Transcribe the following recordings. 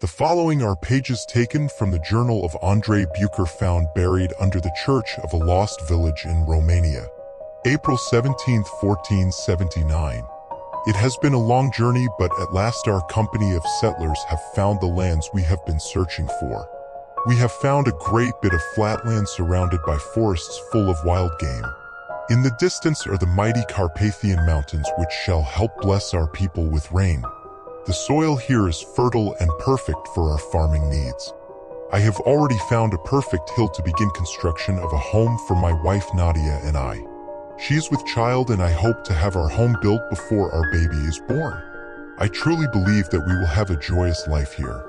The following are pages taken from the journal of Andrei Bucher found buried under the church of a lost village in Romania. April 17, 1479. It has been a long journey, but at last our company of settlers have found the lands we have been searching for. We have found a great bit of flatland surrounded by forests full of wild game. In the distance are the mighty Carpathian Mountains, which shall help bless our people with rain. The soil here is fertile and perfect for our farming needs. I have already found a perfect hill to begin construction of a home for my wife Nadia and I. She is with child, and I hope to have our home built before our baby is born. I truly believe that we will have a joyous life here.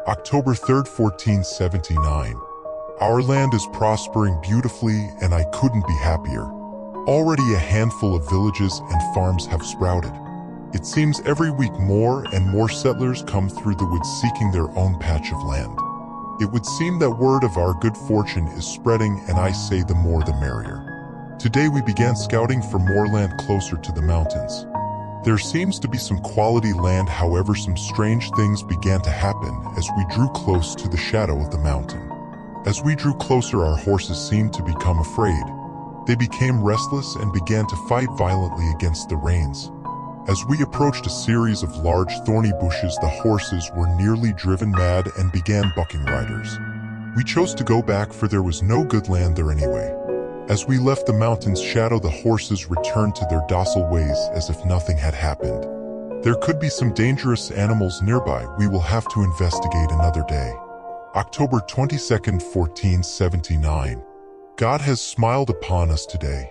October 3rd, 1479. Our land is prospering beautifully, and I couldn't be happier. Already a handful of villages and farms have sprouted. It seems every week more and more settlers come through the woods seeking their own patch of land. It would seem that word of our good fortune is spreading, and I say the more the merrier. Today we began scouting for more land closer to the mountains. There seems to be some quality land, however some strange things began to happen as we drew close to the shadow of the mountain. As we drew closer, our horses seemed to become afraid. They became restless and began to fight violently against the reins. As we approached a series of large thorny bushes, the horses were nearly driven mad and began bucking riders. We chose to go back, for there was no good land there anyway. As we left the mountain's shadow, the horses returned to their docile ways as if nothing had happened. There could be some dangerous animals nearby. We will have to investigate another day. October 22nd, 1479. God has smiled upon us today.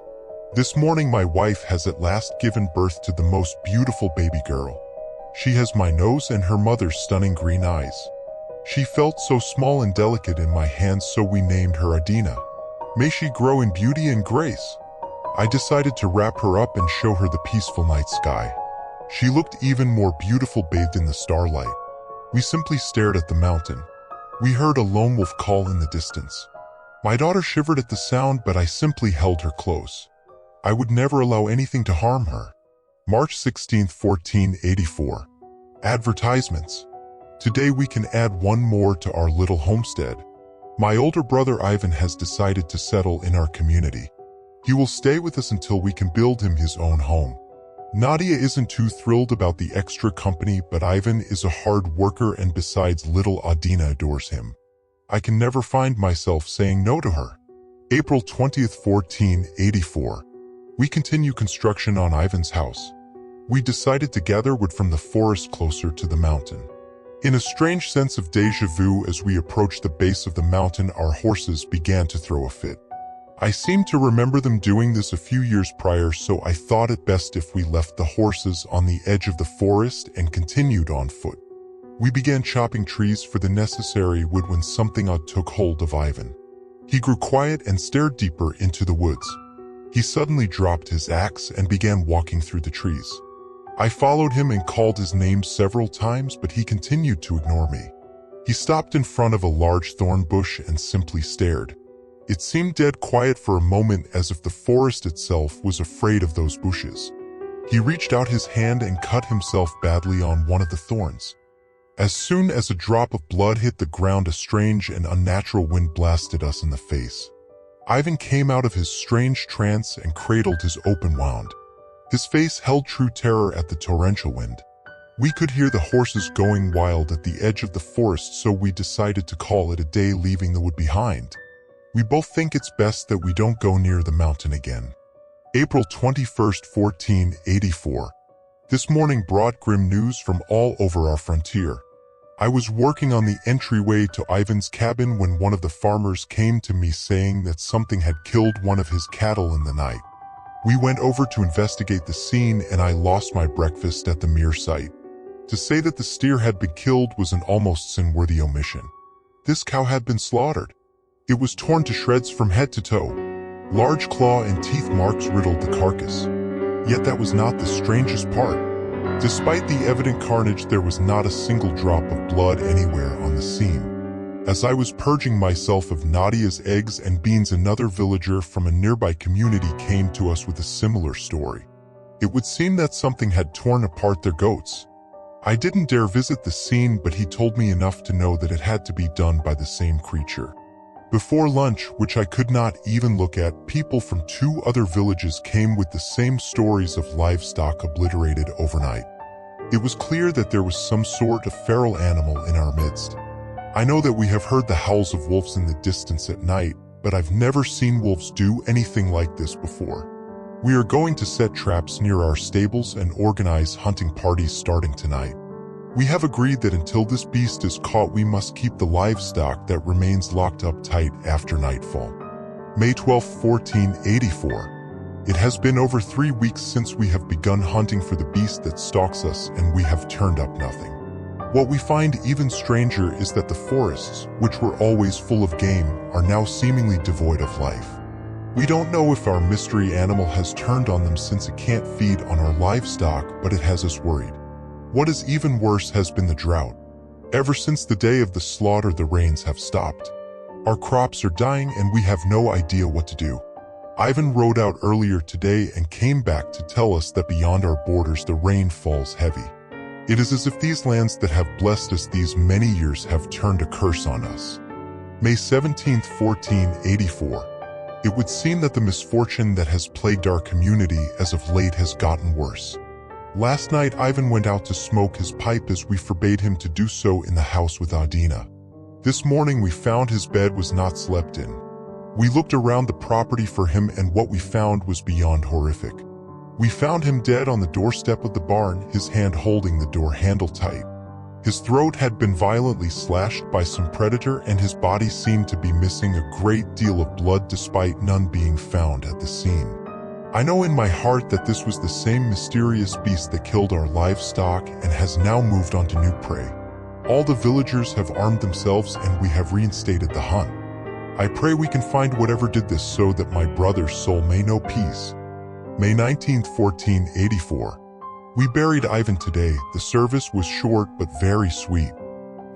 This morning my wife has at last given birth to the most beautiful baby girl. She has my nose and her mother's stunning green eyes. She felt so small and delicate in my hands, so we named her Adina. May she grow in beauty and grace. I decided to wrap her up and show her the peaceful night sky. She looked even more beautiful bathed in the starlight. We simply stared at the mountain. We heard a lone wolf call in the distance. My daughter shivered at the sound, but I simply held her close. I would never allow anything to harm her. March 16, 1484. Advertisements. Today we can add one more to our little homestead. My older brother Ivan has decided to settle in our community. He will stay with us until we can build him his own home. Nadia isn't too thrilled about the extra company, but Ivan is a hard worker, and besides, little Adina adores him. I can never find myself saying no to her. April 20th, 1484. We continue construction on Ivan's house. We decided to gather wood from the forest closer to the mountain. In a strange sense of déjà vu, as we approached the base of the mountain, our horses began to throw a fit. I seem to remember them doing this a few years prior, so I thought it best if we left the horses on the edge of the forest and continued on foot. We began chopping trees for the necessary wood when something odd took hold of Ivan. He grew quiet and stared deeper into the woods. He suddenly dropped his axe and began walking through the trees. I followed him and called his name several times, but he continued to ignore me. He stopped in front of a large thorn bush and simply stared. It seemed dead quiet for a moment, as if the forest itself was afraid of those bushes. He reached out his hand and cut himself badly on one of the thorns. As soon as a drop of blood hit the ground, a strange and unnatural wind blasted us in the face. Ivan came out of his strange trance and cradled his open wound. His face held true terror at the torrential wind. We could hear the horses going wild at the edge of the forest, so we decided to call it a day, leaving the wood behind. We both think it's best that we don't go near the mountain again. April 21st, 1484. This morning brought grim news from all over our frontier. I was working on the entryway to Ivan's cabin when one of the farmers came to me saying that something had killed one of his cattle in the night. We went over to investigate the scene, and I lost my breakfast at the mere sight. To say that the steer had been killed was an almost sin-worthy omission. This cow had been slaughtered. It was torn to shreds from head to toe. Large claw and teeth marks riddled the carcass. Yet that was not the strangest part. Despite the evident carnage, there was not a single drop of blood anywhere on the scene. As I was purging myself of Nadia's eggs and beans, another villager from a nearby community came to us with a similar story. It would seem that something had torn apart their goats. I didn't dare visit the scene, but he told me enough to know that it had to be done by the same creature. Before lunch, which I could not even look at, people from 2 other villages came with the same stories of livestock obliterated overnight. It was clear that there was some sort of feral animal in our midst. I know that we have heard the howls of wolves in the distance at night, but I've never seen wolves do anything like this before. We are going to set traps near our stables and organize hunting parties starting tonight. We have agreed that until this beast is caught, we must keep the livestock that remains locked up tight after nightfall. May 12, 1484. It has been over 3 weeks since we have begun hunting for the beast that stalks us, and we have turned up nothing. What we find even stranger is that the forests, which were always full of game, are now seemingly devoid of life. We don't know if our mystery animal has turned on them, since it can't feed on our livestock, but it has us worried. What is even worse has been the drought. Ever since the day of the slaughter, the rains have stopped. Our crops are dying and we have no idea what to do. Ivan rode out earlier today and came back to tell us that beyond our borders the rain falls heavy. It is as if these lands that have blessed us these many years have turned a curse on us. May 17, 1484. It would seem that the misfortune that has plagued our community as of late has gotten worse. Last night Ivan went out to smoke his pipe as we forbade him to do so in the house with Adina. This morning we found his bed was not slept in. We looked around the property for him, and what we found was beyond horrific. We found him dead on the doorstep of the barn, his hand holding the door handle tight. His throat had been violently slashed by some predator, and his body seemed to be missing a great deal of blood despite none being found at the scene. I know in my heart that this was the same mysterious beast that killed our livestock and has now moved on to new prey. All the villagers have armed themselves and we have reinstated the hunt. I pray we can find whatever did this so that my brother's soul may know peace. May 19, 1484. We buried Ivan today. The service was short but very sweet.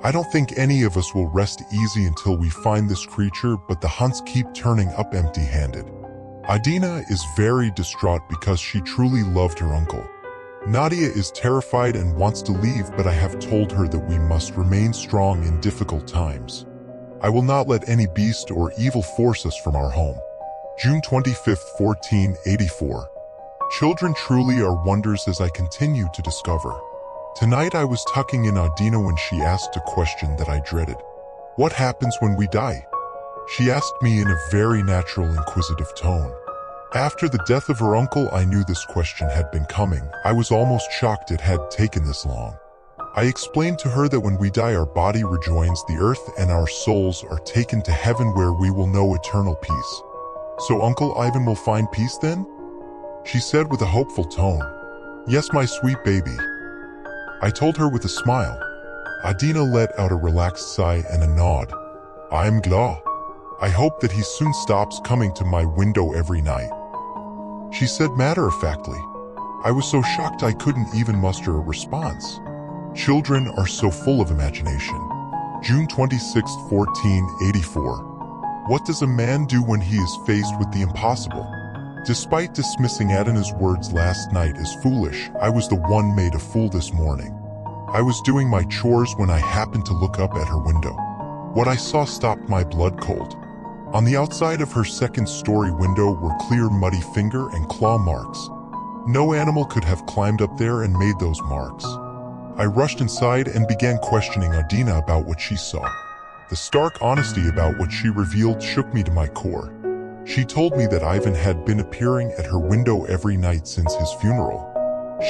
I don't think any of us will rest easy until we find this creature, but the hunts keep turning up empty-handed. Adina is very distraught because she truly loved her uncle. Nadia is terrified and wants to leave, but I have told her that we must remain strong in difficult times. I will not let any beast or evil force us from our home. June 25, 1484. Children truly are wonders, as I continue to discover. Tonight I was tucking in Adina when she asked a question that I dreaded. What happens when we die? She asked me in a very natural, inquisitive tone. After the death of her uncle, I knew this question had been coming. I was almost shocked it had taken this long. I explained to her that when we die, our body rejoins the earth and our souls are taken to heaven, where we will know eternal peace. So Uncle Ivan will find peace then? She said with a hopeful tone. Yes, my sweet baby. I told her with a smile. Adina let out a relaxed sigh and a nod. I am glad. I hope that he soon stops coming to my window every night, she said matter-of-factly. I was so shocked I couldn't even muster a response. Children are so full of imagination. June 26, 1484. What does a man do when he is faced with the impossible? Despite dismissing Adina's words last night as foolish, I was the one made a fool this morning. I was doing my chores when I happened to look up at her window. What I saw stopped my blood cold. On the outside of her second-story window were clear muddy finger and claw marks. No animal could have climbed up there and made those marks. I rushed inside and began questioning Adina about what she saw. The stark honesty about what she revealed shook me to my core. She told me that Ivan had been appearing at her window every night since his funeral.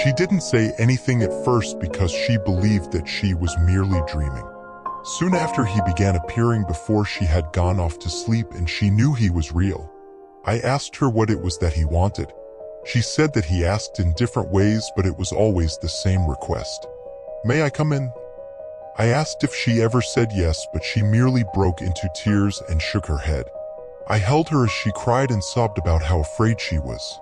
She didn't say anything at first because she believed that she was merely dreaming. Soon after, he began appearing before she had gone off to sleep, and she knew he was real. I asked her what it was that he wanted. She said that he asked in different ways, but it was always the same request. May I come in? I asked if she ever said yes, but she merely broke into tears and shook her head. I held her as she cried and sobbed about how afraid she was.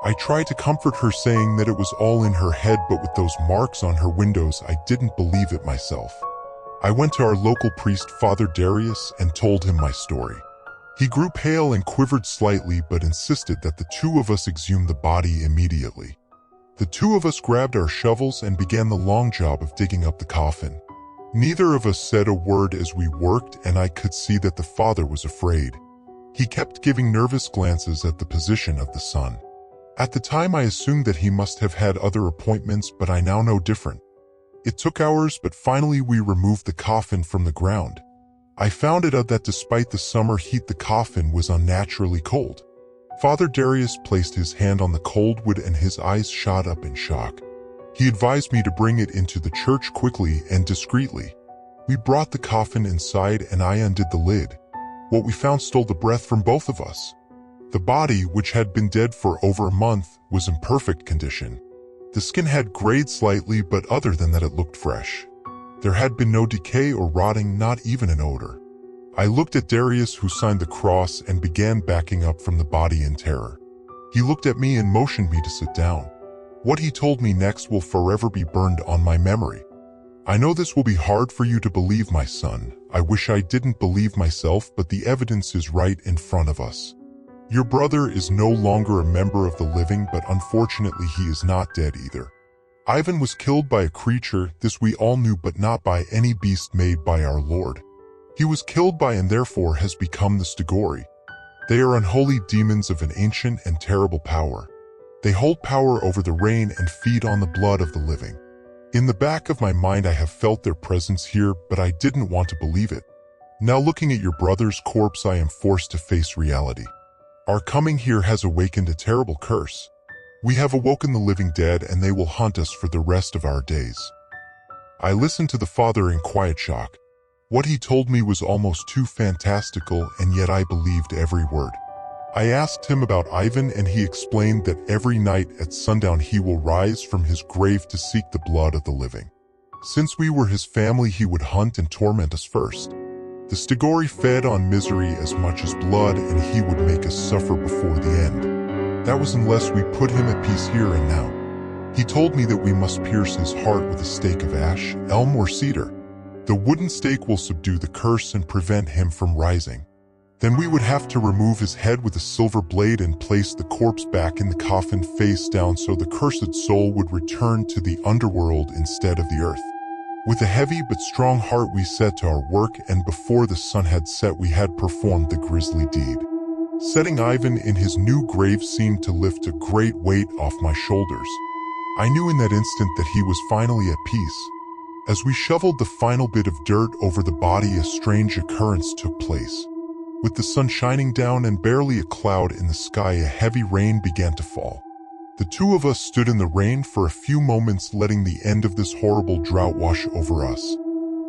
I tried to comfort her, saying that it was all in her head, but with those marks on her windows, I didn't believe it myself. I went to our local priest, Father Darius, and told him my story. He grew pale and quivered slightly, but insisted that the two of us exhume the body immediately. The two of us grabbed our shovels and began the long job of digging up the coffin. Neither of us said a word as we worked, and I could see that the father was afraid. He kept giving nervous glances at the position of the sun. At the time I assumed that he must have had other appointments, but I now know different. It took hours, but finally we removed the coffin from the ground. I found it out that despite the summer heat, the coffin was unnaturally cold. Father Darius placed his hand on the cold wood and his eyes shot up in shock. He advised me to bring it into the church quickly and discreetly. We brought the coffin inside and I undid the lid. What we found stole the breath from both of us. The body, which had been dead for over a month, was in perfect condition. The skin had grayed slightly, but other than that it looked fresh. There had been no decay or rotting, not even an odor. I looked at Darius, who signed the cross, and began backing up from the body in terror. He looked at me and motioned me to sit down. What he told me next will forever be burned on my memory. I know this will be hard for you to believe, my son. I wish I didn't believe myself, but the evidence is right in front of us. Your brother is no longer a member of the living, but unfortunately he is not dead either. Ivan was killed by a creature, this we all knew, but not by any beast made by our Lord. He was killed by and therefore has become the Stigori. They are unholy demons of an ancient and terrible power. They hold power over the rain and feed on the blood of the living. In the back of my mind I have felt their presence here, but I didn't want to believe it. Now looking at your brother's corpse, I am forced to face reality. Our coming here has awakened a terrible curse. We have awoken the living dead and they will haunt us for the rest of our days. I listened to the father in quiet shock. What he told me was almost too fantastical, and yet I believed every word. I asked him about Ivan and he explained that every night at sundown he will rise from his grave to seek the blood of the living. Since we were his family, he would hunt and torment us first. The Stigori fed on misery as much as blood, and he would make us suffer before the end. That was unless we put him at peace here and now. He told me that we must pierce his heart with a stake of ash, elm or cedar. The wooden stake will subdue the curse and prevent him from rising. Then we would have to remove his head with a silver blade and place the corpse back in the coffin face down so the cursed soul would return to the underworld instead of the earth. With a heavy but strong heart we set to our work, and before the sun had set we had performed the grisly deed. Setting Ivan in his new grave seemed to lift a great weight off my shoulders. I knew in that instant that he was finally at peace. As we shoveled the final bit of dirt over the body, a strange occurrence took place. With the sun shining down and barely a cloud in the sky, a heavy rain began to fall. The two of us stood in the rain for a few moments, letting the end of this horrible drought wash over us.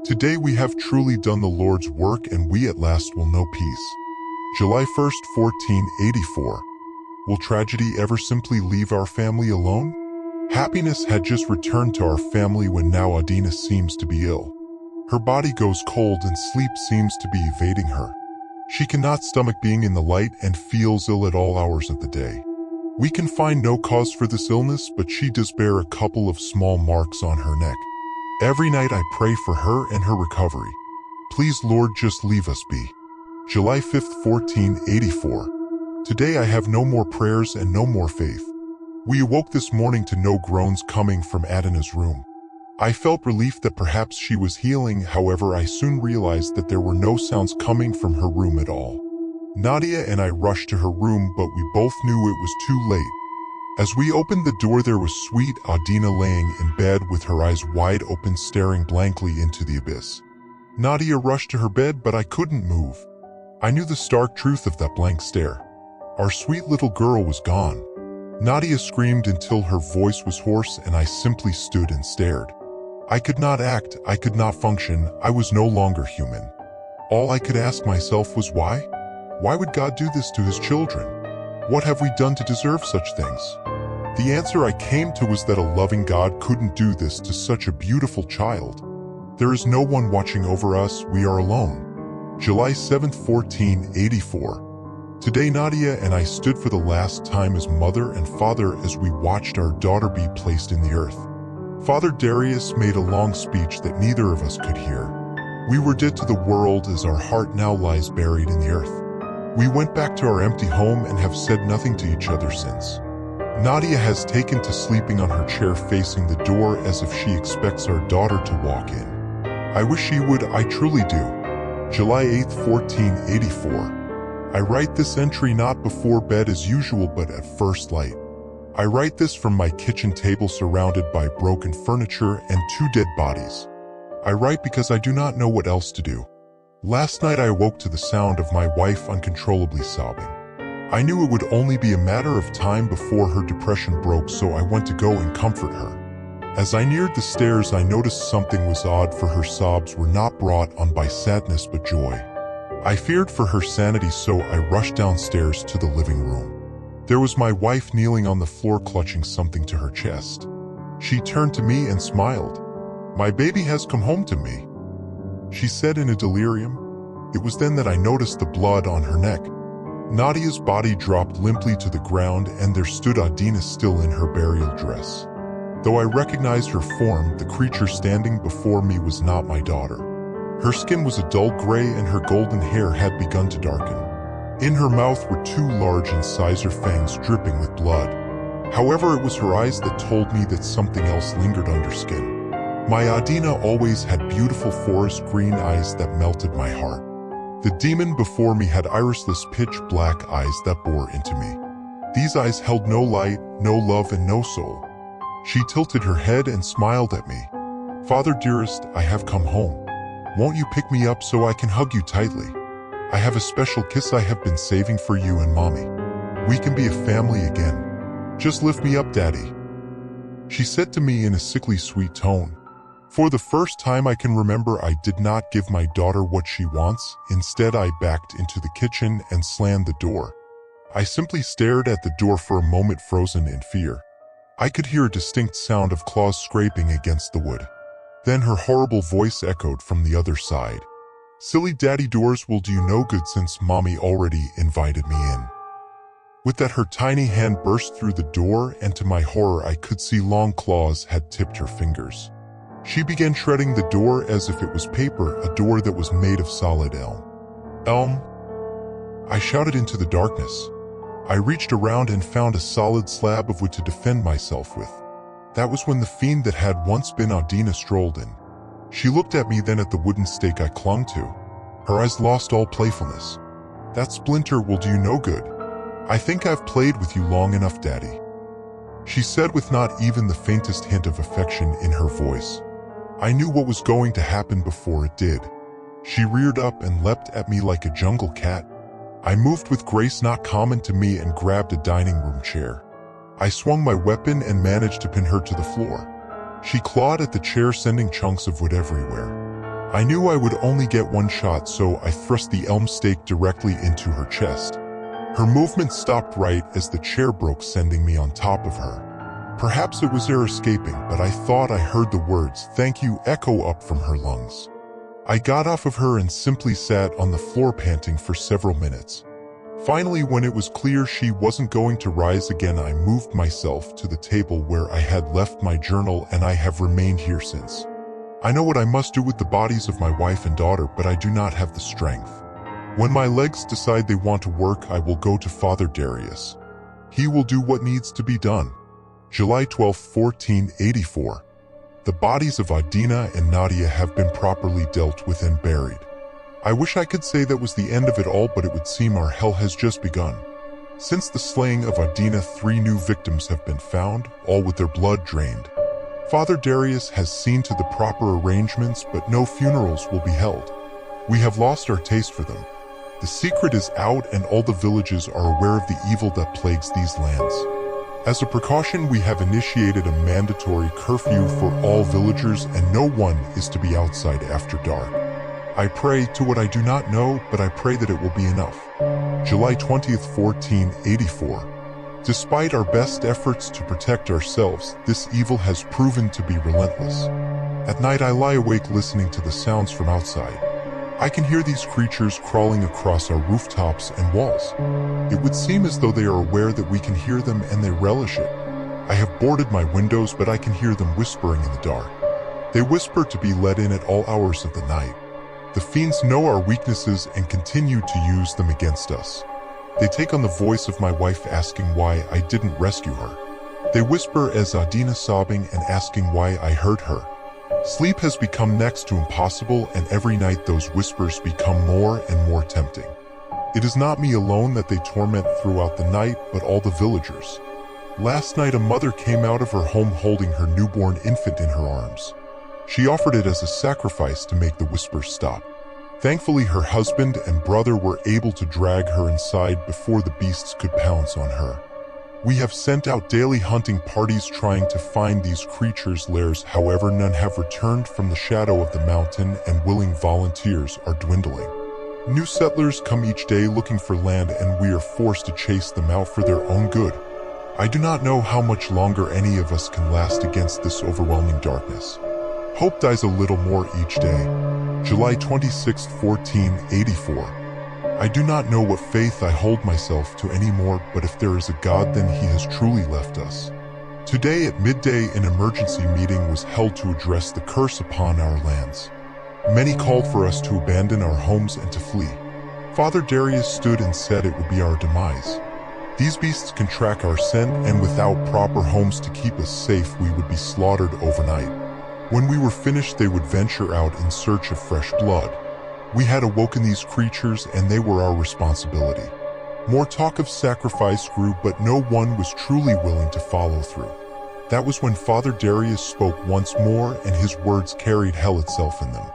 Today we have truly done the Lord's work, and we at last will know peace. July 1st, 1484. Will tragedy ever simply leave our family alone? Happiness had just returned to our family when now Adina seems to be ill. Her body goes cold and sleep seems to be evading her. She cannot stomach being in the light and feels ill at all hours of the day. We can find no cause for this illness, but she does bear a couple of small marks on her neck. Every night I pray for her and her recovery. Please, Lord, just leave us be. July 5th, 1484. Today I have no more prayers and no more faith. We awoke this morning to no groans coming from Adina's room. I felt relief that perhaps she was healing, however I soon realized that there were no sounds coming from her room at all. Nadia and I rushed to her room, but we both knew it was too late. As we opened the door, there was sweet Adina laying in bed with her eyes wide open, staring blankly into the abyss. Nadia rushed to her bed, but I couldn't move. I knew the stark truth of that blank stare. Our sweet little girl was gone. Nadia screamed until her voice was hoarse, and I simply stood and stared. I could not act, I could not function, I was no longer human. All I could ask myself was why? Why would God do this to his children? What have we done to deserve such things? The answer I came to was that a loving God couldn't do this to such a beautiful child. There is no one watching over us, we are alone. July 7th, 1484. Today Nadia and I stood for the last time as mother and father as we watched our daughter be placed in the earth. Father Darius made a long speech that neither of us could hear. We were dead to the world as our heart now lies buried in the earth. We went back to our empty home and have said nothing to each other since. Nadia has taken to sleeping on her chair facing the door as if she expects our daughter to walk in. I wish she would, I truly do. July 8, 1484. I write this entry not before bed as usual but at first light. I write this from my kitchen table surrounded by broken furniture and 2 dead bodies. I write because I do not know what else to do. Last night I awoke to the sound of my wife uncontrollably sobbing. I knew it would only be a matter of time before her depression broke, so I went to go and comfort her. As I neared the stairs, I noticed something was odd, for her sobs were not brought on by sadness but joy. I feared for her sanity, so I rushed downstairs to the living room. There was my wife kneeling on the floor clutching something to her chest. She turned to me and smiled. "My baby has come home to me," she said in a delirium. It was then that I noticed the blood on her neck. Nadia's body dropped limply to the ground, and there stood Adina still in her burial dress. Though I recognized her form, the creature standing before me was not my daughter. Her skin was a dull gray and her golden hair had begun to darken. In her mouth were 2 large incisor fangs dripping with blood. However, it was her eyes that told me that something else lingered under skin. My Adina always had beautiful forest green eyes that melted my heart. The demon before me had irisless pitch-black eyes that bored into me. These eyes held no light, no love, and no soul. She tilted her head and smiled at me. "Father dearest, I have come home. Won't you pick me up so I can hug you tightly? I have a special kiss I have been saving for you and Mommy. We can be a family again. Just lift me up, Daddy," she said to me in a sickly sweet tone. For the first time I can remember, I did not give my daughter what she wants. Instead, I backed into the kitchen and slammed the door. I simply stared at the door for a moment, frozen in fear. I could hear a distinct sound of claws scraping against the wood. Then her horrible voice echoed from the other side. "Silly daddy, doors will do you no good since Mommy already invited me in." With that, her tiny hand burst through the door, and to my horror I could see long claws had tipped her fingers. She began shredding the door as if it was paper, a door that was made of solid elm. "Elm!" I shouted into the darkness. I reached around and found a solid slab of wood to defend myself with. That was when the fiend that had once been Adina strolled in. She looked at me, then at the wooden stake I clung to. Her eyes lost all playfulness. "That splinter will do you no good. I think I've played with you long enough, Daddy," she said with not even the faintest hint of affection in her voice. I knew what was going to happen before it did. She reared up and leapt at me like a jungle cat. I moved with grace not common to me and grabbed a dining room chair. I swung my weapon and managed to pin her to the floor. She clawed at the chair, sending chunks of wood everywhere. I knew I would only get one shot, so I thrust the elm stake directly into her chest. Her movement stopped right as the chair broke, sending me on top of her. Perhaps it was air escaping, but I thought I heard the words "thank you" echo up from her lungs. I got off of her and simply sat on the floor panting for several minutes. Finally, when it was clear she wasn't going to rise again, I moved myself to the table where I had left my journal, and I have remained here since. I know what I must do with the bodies of my wife and daughter, but I do not have the strength. When my legs decide they want to work, I will go to Father Darius. He will do what needs to be done. July 12, 1484. The bodies of Adina and Nadia have been properly dealt with and buried. I wish I could say that was the end of it all, but it would seem our hell has just begun. Since the slaying of Adina, 3 new victims have been found, all with their blood drained. Father Darius has seen to the proper arrangements, but no funerals will be held. We have lost our taste for them. The secret is out, and all the villages are aware of the evil that plagues these lands. As a precaution, we have initiated a mandatory curfew for all villagers, and no one is to be outside after dark. I pray to what I do not know, but I pray that it will be enough. July 20th, 1484. Despite our best efforts to protect ourselves, this evil has proven to be relentless. At night I lie awake listening to the sounds from outside. I can hear these creatures crawling across our rooftops and walls. It would seem as though they are aware that we can hear them and they relish it. I have boarded my windows, but I can hear them whispering in the dark. They whisper to be let in at all hours of the night. The fiends know our weaknesses and continue to use them against us. They take on the voice of my wife asking why I didn't rescue her. They whisper as Adina sobbing and asking why I hurt her. Sleep has become next to impossible, and every night those whispers become more and more tempting. It is not me alone that they torment throughout the night, but all the villagers. Last night a mother came out of her home holding her newborn infant in her arms. She offered it as a sacrifice to make the whispers stop. Thankfully, her husband and brother were able to drag her inside before the beasts could pounce on her. We have sent out daily hunting parties trying to find these creatures' lairs. However, none have returned from the shadow of the mountain, and willing volunteers are dwindling. New settlers come each day looking for land, and we are forced to chase them out for their own good. I do not know how much longer any of us can last against this overwhelming darkness. Hope dies a little more each day. July 26, 1484. I do not know what faith I hold myself to anymore, but if there is a God, then he has truly left us. Today at midday, an emergency meeting was held to address the curse upon our lands. Many called for us to abandon our homes and to flee. Father Darius stood and said it would be our demise. These beasts can track our scent, and without proper homes to keep us safe, we would be slaughtered overnight. When we were finished, they would venture out in search of fresh blood. We had awoken these creatures, and they were our responsibility. More talk of sacrifice grew, but no one was truly willing to follow through. That was when Father Darius spoke once more, and his words carried hell itself in them.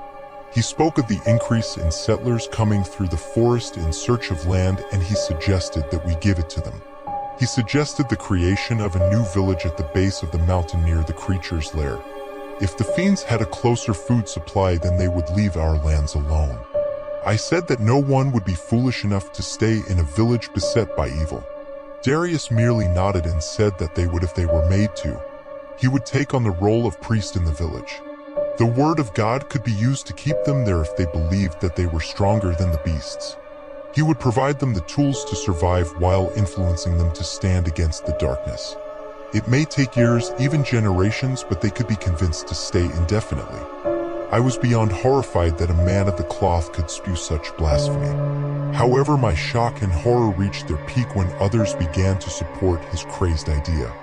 He spoke of the increase in settlers coming through the forest in search of land, and he suggested that we give it to them. He suggested the creation of a new village at the base of the mountain near the creature's lair. If the fiends had a closer food supply, then they would leave our lands alone. I said that no one would be foolish enough to stay in a village beset by evil. Darius merely nodded and said that they would if they were made to. He would take on the role of priest in the village. The word of God could be used to keep them there if they believed that they were stronger than the beasts. He would provide them the tools to survive while influencing them to stand against the darkness. It may take years, even generations, but they could be convinced to stay indefinitely. I was beyond horrified that a man of the cloth could spew such blasphemy. However, my shock and horror reached their peak when others began to support his crazed idea.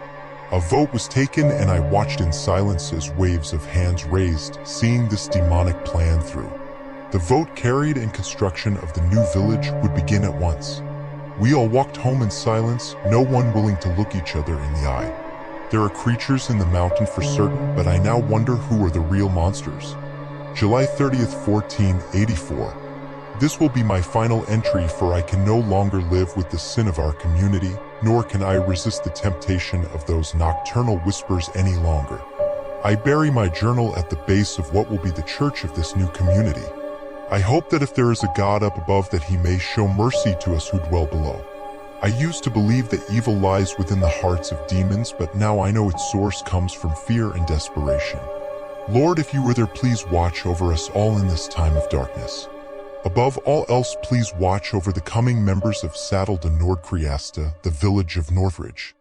A vote was taken, and I watched in silence as waves of hands raised, seeing this demonic plan through. The vote carried, and construction of the new village would begin at once. We all walked home in silence, no one willing to look each other in the eye. There are creatures in the mountain for certain, but I now wonder who are the real monsters. July 30th, 1484. This will be my final entry, for I can no longer live with the sin of our community, nor can I resist the temptation of those nocturnal whispers any longer. I bury my journal at the base of what will be the church of this new community. I hope that if there is a God up above, that he may show mercy to us who dwell below. I used to believe that evil lies within the hearts of demons, but now I know its source comes from fear and desperation. Lord, if you were there, please watch over us all in this time of darkness. Above all else, please watch over the coming members of Saddle de Nordkriasta, the village of Northridge.